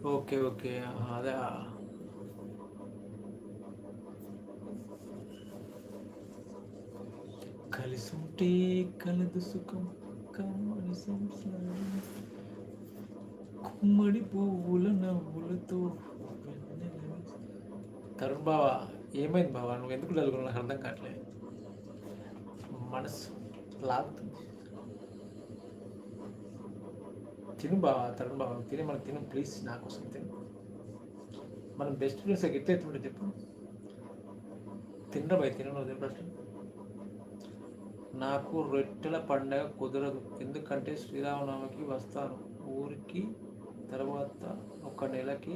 Okay. Okay. అదా! కలిసుంటే కలదు సుఖం కమ్మని సంసారం గుమ్మడి పువ్వుల నవ్వులతో వెన్నెల తరుణ్ బావా, ఏమైంది బావా? నువ్వెందుకు డల్‌గున్నావు? నాకు అర్థం కావట్లే. మనసు లాగుతుంది. తిను బావా, తరుణ్ బావా, తిను, మనం తిను ప్లీజ్, నా కోసం తిను. మనం బెస్ట్ ఫ్రెండ్స్ ఎట్లా ఎత్తుంటే చెప్పు. తినరా భయ్, తిను, నువ్వు తిను ఫస్ట్. నాకు రొట్టెల పండగ కుదరదు, ఎందుకంటే శ్రీరామనవమికి వస్తాను ఊరికి, తర్వాత ఒక నెలకి